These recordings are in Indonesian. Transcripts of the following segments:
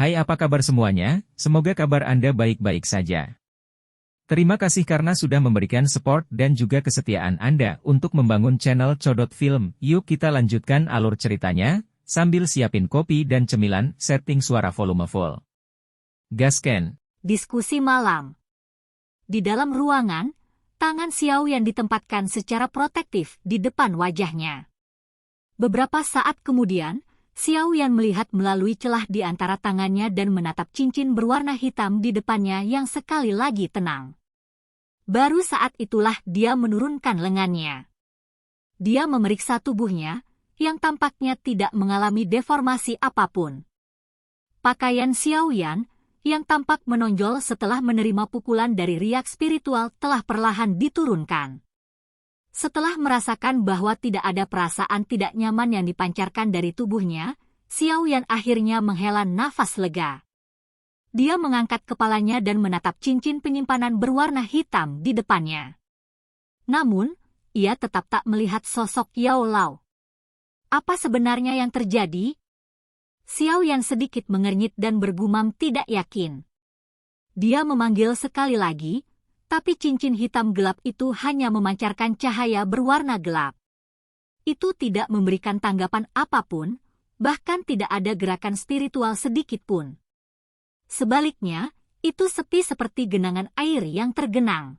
Hai, apa kabar semuanya? Semoga kabar Anda baik-baik saja. Terima kasih karena sudah memberikan support dan juga kesetiaan Anda untuk membangun channel Codot Film. Yuk kita lanjutkan alur ceritanya, sambil siapin kopi dan cemilan, setting suara volume full. Gasken. Diskusi malam. Di dalam ruangan, tangan Xiao Yan ditempatkan secara protektif di depan wajahnya. Beberapa saat kemudian, Xiao Yan melihat melalui celah di antara tangannya dan menatap cincin berwarna hitam di depannya yang sekali lagi tenang. Baru saat itulah dia menurunkan lengannya. Dia memeriksa tubuhnya, yang tampaknya tidak mengalami deformasi apapun. Pakaian Xiao Yan, yang tampak menonjol setelah menerima pukulan dari riak spiritual telah perlahan diturunkan. Setelah merasakan bahwa tidak ada perasaan tidak nyaman yang dipancarkan dari tubuhnya, Xiao Yan akhirnya menghela nafas lega. Dia mengangkat kepalanya dan menatap cincin penyimpanan berwarna hitam di depannya. Namun, ia tetap tak melihat sosok Yao Lao. Apa sebenarnya yang terjadi? Xiao Yan sedikit mengernyit dan bergumam tidak yakin. Dia memanggil sekali lagi, tapi cincin hitam gelap itu hanya memancarkan cahaya berwarna gelap. Itu tidak memberikan tanggapan apapun, bahkan tidak ada gerakan spiritual sedikit pun. Sebaliknya, itu sepi seperti genangan air yang tergenang.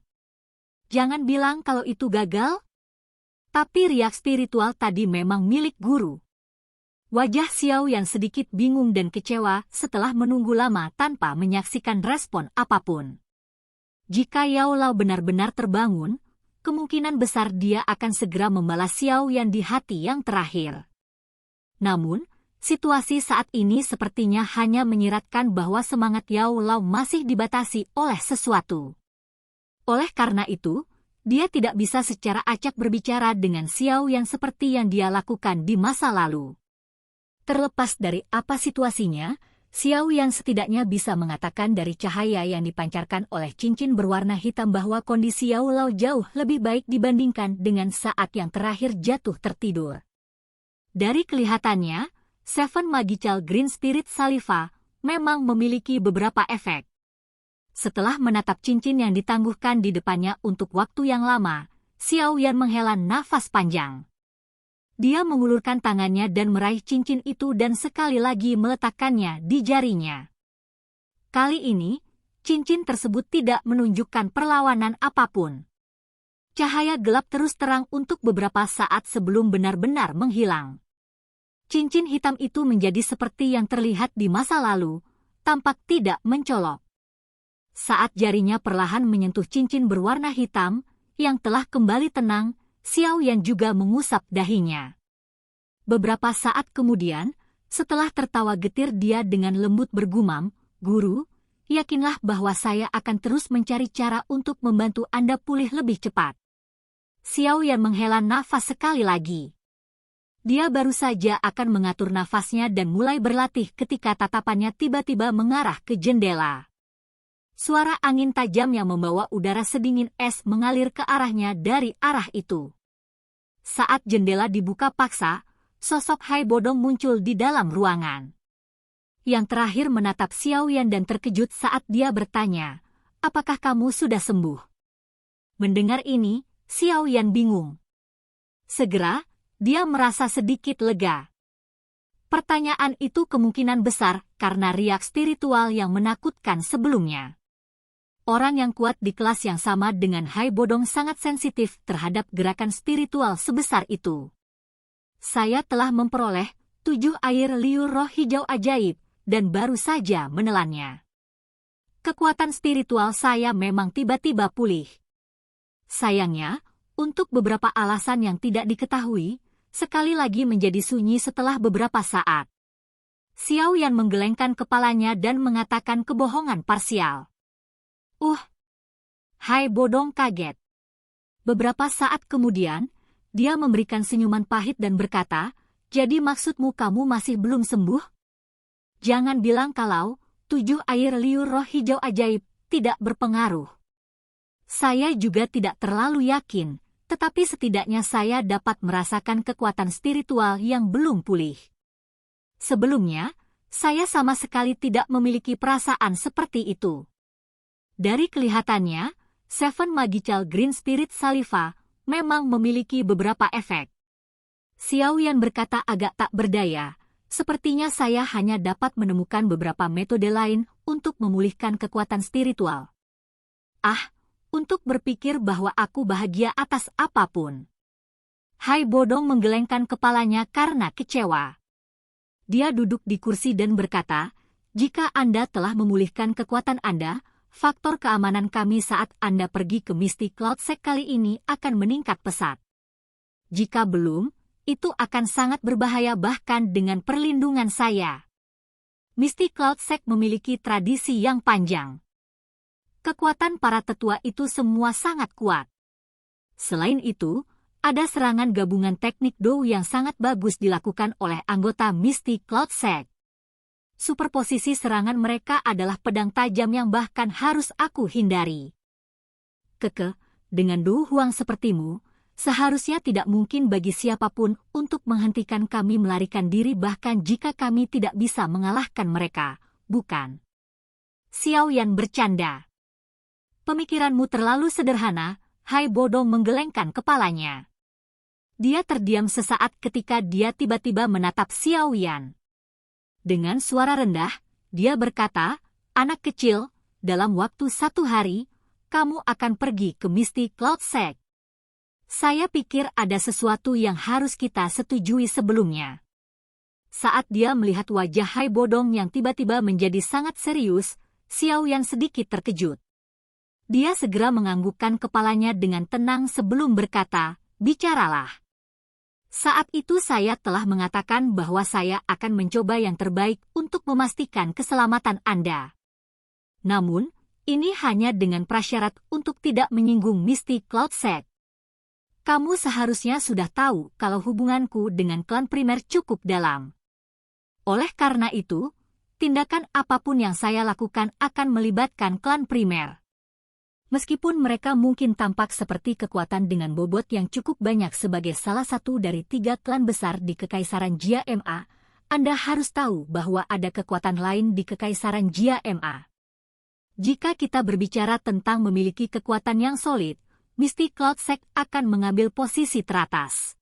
Jangan bilang kalau itu gagal. Tapi riak spiritual tadi memang milik guru. Wajah Xiao Yan sedikit bingung dan kecewa setelah menunggu lama tanpa menyaksikan respon apapun. Jika Yao Lao benar-benar terbangun, kemungkinan besar dia akan segera membalas Xiao Yan di hati yang terakhir. Namun, situasi saat ini sepertinya hanya menyiratkan bahwa semangat Yao Lao masih dibatasi oleh sesuatu. Oleh karena itu, dia tidak bisa secara acak berbicara dengan Xiao Yan seperti yang dia lakukan di masa lalu. Terlepas dari apa situasinya, Xiao Yan setidaknya bisa mengatakan dari cahaya yang dipancarkan oleh cincin berwarna hitam bahwa kondisi Yao Lao jauh lebih baik dibandingkan dengan saat yang terakhir jatuh tertidur. Dari kelihatannya, Seven Magical Green Spirit Saliva memang memiliki beberapa efek. Setelah menatap cincin yang ditangguhkan di depannya untuk waktu yang lama, Xiao Yan menghela nafas panjang. Dia mengulurkan tangannya dan meraih cincin itu dan sekali lagi meletakkannya di jarinya. Kali ini, cincin tersebut tidak menunjukkan perlawanan apapun. Cahaya gelap terus terang untuk beberapa saat sebelum benar-benar menghilang. Cincin hitam itu menjadi seperti yang terlihat di masa lalu, tampak tidak mencolok. Saat jarinya perlahan menyentuh cincin berwarna hitam, yang telah kembali tenang, Xiao Yan juga mengusap dahinya. Beberapa saat kemudian, setelah tertawa getir dia dengan lembut bergumam, "Guru, yakinlah bahwa saya akan terus mencari cara untuk membantu Anda pulih lebih cepat." Xiao Yan menghela nafas sekali lagi. Dia baru saja akan mengatur nafasnya dan mulai berlatih ketika tatapannya tiba-tiba mengarah ke jendela. Suara angin tajam yang membawa udara sedingin es mengalir ke arahnya dari arah itu. Saat jendela dibuka paksa, sosok Hai Bodong muncul di dalam ruangan. Yang terakhir menatap Xiao Yan dan terkejut saat dia bertanya, "Apakah kamu sudah sembuh?" Mendengar ini, Xiao Yan bingung. Segera, dia merasa sedikit lega. Pertanyaan itu kemungkinan besar karena riak spiritual yang menakutkan sebelumnya. Orang yang kuat di kelas yang sama dengan Hai Bodong sangat sensitif terhadap gerakan spiritual sebesar itu. Saya telah memperoleh 7 air liur roh hijau ajaib dan baru saja menelannya. Kekuatan spiritual saya memang tiba-tiba pulih. Sayangnya, untuk beberapa alasan yang tidak diketahui, sekali lagi menjadi sunyi setelah beberapa saat. Xiao Yan menggelengkan kepalanya dan mengatakan kebohongan parsial. Hai Bodong kaget. Beberapa saat kemudian, dia memberikan senyuman pahit dan berkata, "Jadi maksudmu kamu masih belum sembuh? Jangan bilang kalau 7 air liur roh hijau ajaib tidak berpengaruh." Saya juga tidak terlalu yakin, tetapi setidaknya saya dapat merasakan kekuatan spiritual yang belum pulih. Sebelumnya, Saya sama sekali tidak memiliki perasaan seperti itu. Dari kelihatannya, Seven Magical Green Spirit Saliva memang memiliki beberapa efek. Xiaoyan berkata agak tak berdaya. Sepertinya saya hanya dapat menemukan beberapa metode lain untuk memulihkan kekuatan spiritual. Untuk berpikir bahwa aku bahagia atas apapun. Hai Bodong menggelengkan kepalanya karena kecewa. Dia duduk di kursi dan berkata, jika Anda telah memulihkan kekuatan Anda, faktor keamanan kami saat Anda pergi ke Misty Cloud Sect kali ini akan meningkat pesat. Jika belum, itu akan sangat berbahaya bahkan dengan perlindungan saya. Misty Cloud Sect memiliki tradisi yang panjang. Kekuatan para tetua itu semua sangat kuat. Selain itu, ada serangan gabungan teknik Dou yang sangat bagus dilakukan oleh anggota Misty Cloud Sect. Superposisi serangan mereka adalah pedang tajam yang bahkan harus aku hindari. Dengan Du Huang sepertimu, seharusnya tidak mungkin bagi siapapun untuk menghentikan kami melarikan diri bahkan jika kami tidak bisa mengalahkan mereka, bukan? Xiaoyan bercanda. Pemikiranmu terlalu sederhana, Hai Bodong menggelengkan kepalanya. Dia terdiam sesaat ketika dia tiba-tiba menatap Xiaoyan. Dengan suara rendah, dia berkata, anak kecil, dalam waktu 1 hari, kamu akan pergi ke Misty Cloud Sect. Saya pikir ada sesuatu yang harus kita setujui sebelumnya. Saat dia melihat wajah Hai Bodong yang tiba-tiba menjadi sangat serius, Xiaoyan sedikit terkejut. Dia segera menganggukkan kepalanya dengan tenang sebelum berkata, bicaralah. Saat itu saya telah mengatakan bahwa saya akan mencoba yang terbaik untuk memastikan keselamatan Anda. Namun, ini hanya dengan prasyarat untuk tidak menyinggung Misty Cloud Sect. Kamu seharusnya sudah tahu kalau hubunganku dengan klan primer cukup dalam. Oleh karena itu, tindakan apapun yang saya lakukan akan melibatkan klan primer. Meskipun mereka mungkin tampak seperti kekuatan dengan bobot yang cukup banyak sebagai salah satu dari 3 klan besar di Kekaisaran Jia Ma, Anda harus tahu bahwa ada kekuatan lain di Kekaisaran Jia Ma. Jika kita berbicara tentang memiliki kekuatan yang solid, Misty Cloud Sect akan mengambil posisi teratas.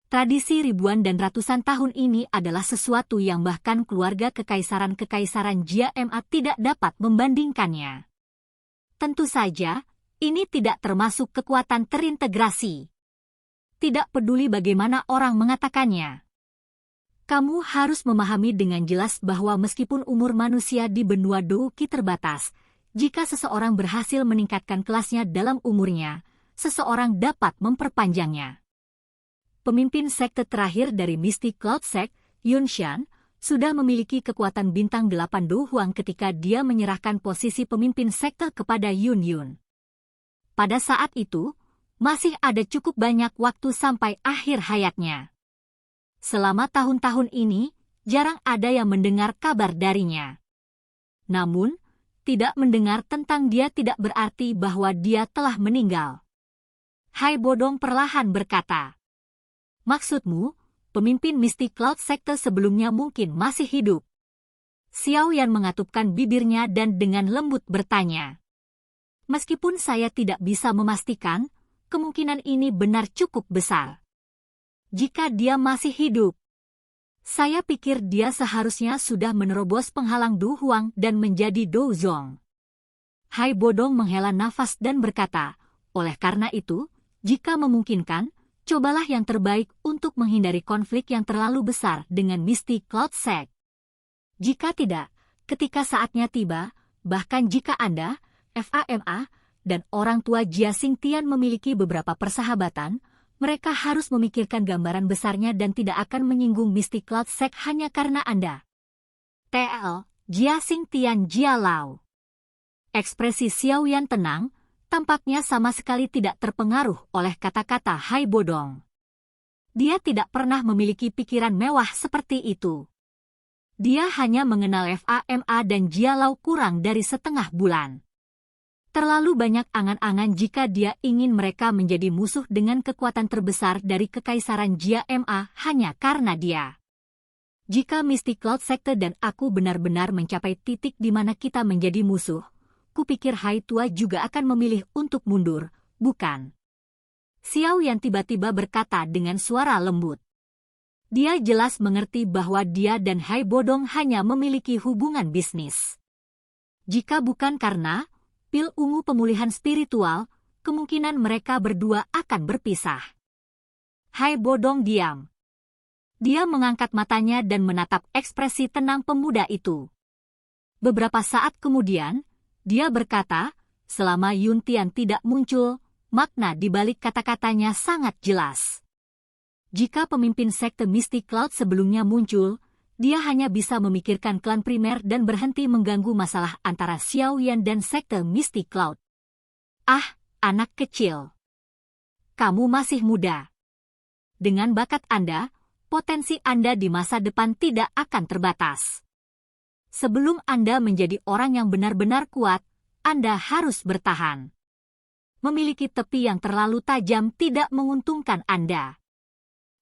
Tradisi ribuan dan ratusan tahun ini adalah sesuatu yang bahkan keluarga Kekaisaran Jia Ma tidak dapat membandingkannya. Tentu saja, ini tidak termasuk kekuatan terintegrasi. Tidak peduli bagaimana orang mengatakannya. Kamu harus memahami dengan jelas bahwa meskipun umur manusia di benua Dou Qi terbatas, jika seseorang berhasil meningkatkan kelasnya dalam umurnya, seseorang dapat memperpanjangnya. Pemimpin sekte terakhir dari Misty Cloud Sect, Yunshan, sudah memiliki kekuatan bintang 8 Du Huang ketika dia menyerahkan posisi pemimpin sekte kepada Yun Yun. Pada saat itu, masih ada cukup banyak waktu sampai akhir hayatnya. Selama tahun-tahun ini, jarang ada yang mendengar kabar darinya. Namun, tidak mendengar tentang dia tidak berarti bahwa dia telah meninggal. Hai Bodong perlahan berkata, maksudmu, pemimpin Misty Cloud Sekte sebelumnya mungkin masih hidup? Xiaoyan mengatupkan bibirnya dan dengan lembut bertanya. Meskipun saya tidak bisa memastikan, kemungkinan ini benar cukup besar. Jika dia masih hidup, saya pikir dia seharusnya sudah menerobos penghalang Du Huang dan menjadi Dou Zong. Hai Bodong menghela nafas dan berkata, oleh karena itu, jika memungkinkan, cobalah yang terbaik untuk menghindari konflik yang terlalu besar dengan Misty Cloud Sect. Jika tidak, ketika saatnya tiba, bahkan jika Anda, FAMA, dan orang tua Jia Xingtian memiliki beberapa persahabatan, mereka harus memikirkan gambaran besarnya dan tidak akan menyinggung Misty Cloud Sect hanya karena Anda. TL, Jia Xingtian Jia Lao. Ekspresi Xiaoyan tenang, tampaknya sama sekali tidak terpengaruh oleh kata-kata Hai Bodong. Dia tidak pernah memiliki pikiran mewah seperti itu. Dia hanya mengenal FAMA dan Jia Lao kurang dari setengah bulan. Terlalu banyak angan-angan jika dia ingin mereka menjadi musuh dengan kekuatan terbesar dari Kekaisaran Jia Ma hanya karena dia. Jika Mystic Cloud Sector dan aku benar-benar mencapai titik di mana kita menjadi musuh, kupikir Hai Tua juga akan memilih untuk mundur, bukan? Xiao Yan tiba-tiba berkata dengan suara lembut. Dia jelas mengerti bahwa dia dan Hai Bodong hanya memiliki hubungan bisnis. Jika bukan karena pil ungu pemulihan spiritual, kemungkinan mereka berdua akan berpisah. Hai Bodong diam. Dia mengangkat matanya dan menatap ekspresi tenang pemuda itu. Beberapa saat kemudian, dia berkata, selama Yuntian tidak muncul, makna di balik kata-katanya sangat jelas. Jika pemimpin sekte Mystic Cloud sebelumnya muncul, dia hanya bisa memikirkan klan primer dan berhenti mengganggu masalah antara Xiao Yan dan sekte Mystic Cloud. Ah, anak kecil. Kamu masih muda. Dengan bakat Anda, potensi Anda di masa depan tidak akan terbatas. Sebelum Anda menjadi orang yang benar-benar kuat, Anda harus bertahan. Memiliki tepi yang terlalu tajam tidak menguntungkan Anda.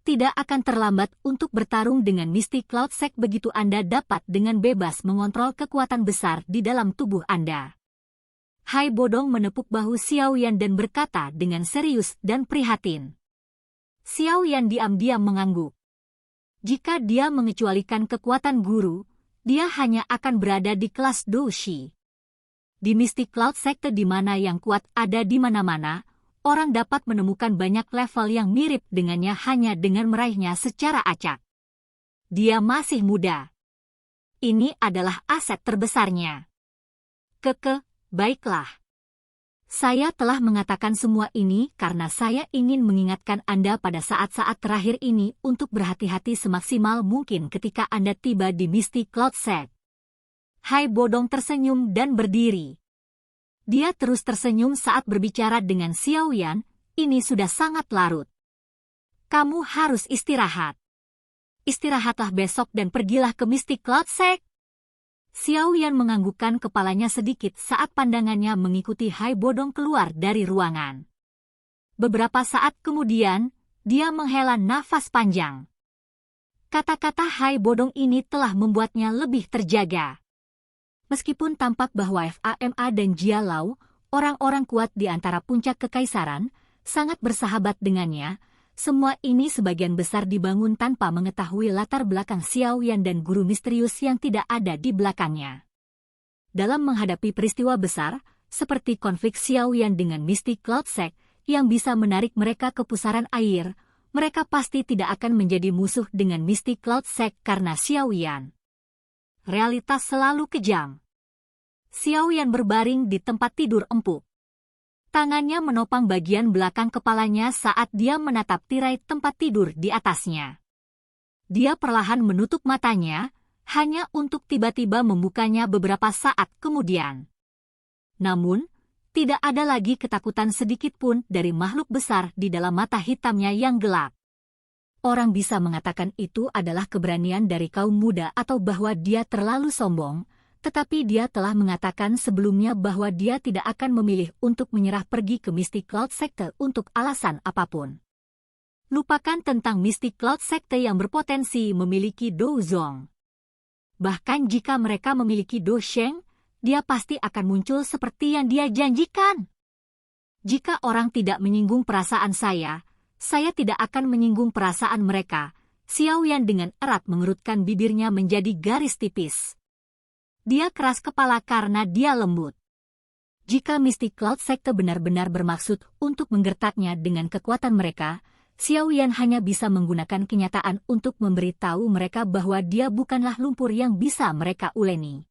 Tidak akan terlambat untuk bertarung dengan Mystic Cloud Sect begitu Anda dapat dengan bebas mengontrol kekuatan besar di dalam tubuh Anda. Hai Bodong menepuk bahu Xiao Yan dan berkata dengan serius dan prihatin. Xiao Yan diam-diam mengangguk. Jika dia mengecualikan kekuatan guru, dia hanya akan berada di kelas Doushi. Di Mystic Cloud Sector di mana yang kuat ada di mana-mana, orang dapat menemukan banyak level yang mirip dengannya hanya dengan meraihnya secara acak. Dia masih muda. Ini adalah aset terbesarnya. Baiklah. Saya telah mengatakan semua ini karena saya ingin mengingatkan Anda pada saat-saat terakhir ini untuk berhati-hati semaksimal mungkin ketika Anda tiba di Mystic Cloud Sect. Hai Bodong tersenyum dan berdiri. Dia terus tersenyum saat berbicara dengan Xiao Yan, ini sudah sangat larut. Kamu harus istirahat. Istirahatlah besok dan pergilah ke Mystic Cloud Sect. Xiao Yan menganggukkan kepalanya sedikit saat pandangannya mengikuti Hai Bodong keluar dari ruangan. Beberapa saat kemudian, dia menghela nafas panjang. Kata-kata Hai Bodong ini telah membuatnya lebih terjaga. Meskipun tampak bahwa Fama dan Jia Lau, orang-orang kuat di antara puncak kekaisaran, sangat bersahabat dengannya, semua ini sebagian besar dibangun tanpa mengetahui latar belakang Xiao Yan dan guru misterius yang tidak ada di belakangnya. Dalam menghadapi peristiwa besar, seperti konflik Xiao Yan dengan Mystic Cloud Sect, yang bisa menarik mereka ke pusaran air, mereka pasti tidak akan menjadi musuh dengan Mystic Cloud Sect karena Xiao Yan. Realitas selalu kejam. Xiao Yan berbaring di tempat tidur empuk. Tangannya menopang bagian belakang kepalanya saat dia menatap tirai tempat tidur di atasnya. Dia perlahan menutup matanya, hanya untuk tiba-tiba membukanya beberapa saat kemudian. Namun, tidak ada lagi ketakutan sedikit pun dari makhluk besar di dalam mata hitamnya yang gelap. Orang bisa mengatakan itu adalah keberanian dari kaum muda atau bahwa dia terlalu sombong, tetapi dia telah mengatakan sebelumnya bahwa dia tidak akan memilih untuk menyerah pergi ke Mystic Cloud Sector untuk alasan apapun. Lupakan tentang Mystic Cloud Sector yang berpotensi memiliki Do Zong. Bahkan jika mereka memiliki Do Sheng, dia pasti akan muncul seperti yang dia janjikan. Jika orang tidak menyinggung perasaan saya tidak akan menyinggung perasaan mereka. Xiao Yan dengan erat mengerutkan bibirnya menjadi garis tipis. Dia keras kepala karena dia lembut. Jika Mystic Cloud Sector benar-benar bermaksud untuk menggertaknya dengan kekuatan mereka, Xiao Yan hanya bisa menggunakan kenyataan untuk memberitahu mereka bahwa dia bukanlah lumpur yang bisa mereka uleni.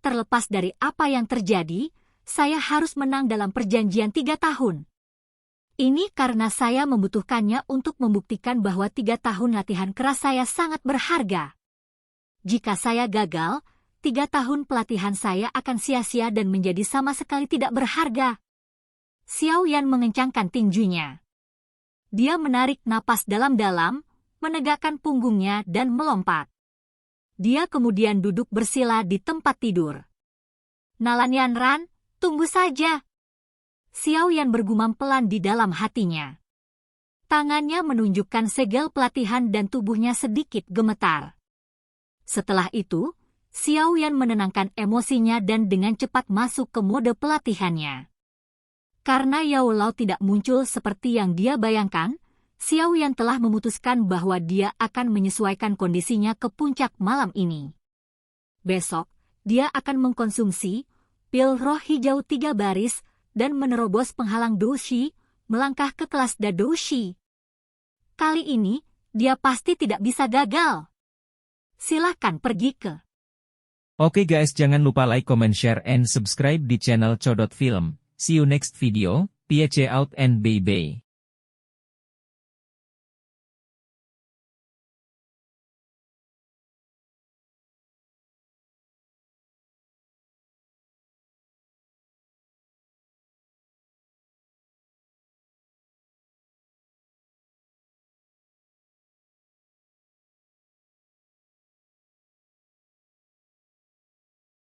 Terlepas dari apa yang terjadi, saya harus menang dalam perjanjian 3 tahun. Ini karena saya membutuhkannya untuk membuktikan bahwa 3 tahun latihan keras saya sangat berharga. Jika saya gagal, 3 tahun pelatihan saya akan sia-sia dan menjadi sama sekali tidak berharga. Xiao Yan mengencangkan tinjunya. Dia menarik napas dalam-dalam, menegakkan punggungnya dan melompat. Dia kemudian duduk bersila di tempat tidur. Nalan Yanran, tunggu saja. Xiao Yan bergumam pelan di dalam hatinya. Tangannya menunjukkan segel pelatihan dan tubuhnya sedikit gemetar. Setelah itu, Xiao Yan menenangkan emosinya dan dengan cepat masuk ke mode pelatihannya. Karena Yao Lao tidak muncul seperti yang dia bayangkan, Xiao Yan telah memutuskan bahwa dia akan menyesuaikan kondisinya ke puncak malam ini. Besok, dia akan mengkonsumsi pil roh hijau 3 baris dan menerobos penghalang Doushi, melangkah ke kelas Dadoushi. Kali ini, dia pasti tidak bisa gagal. Silahkan pergi ke. Oke guys, jangan lupa like, comment, share, and subscribe di channel Codot Film. See you next video, peace out and bye-bye.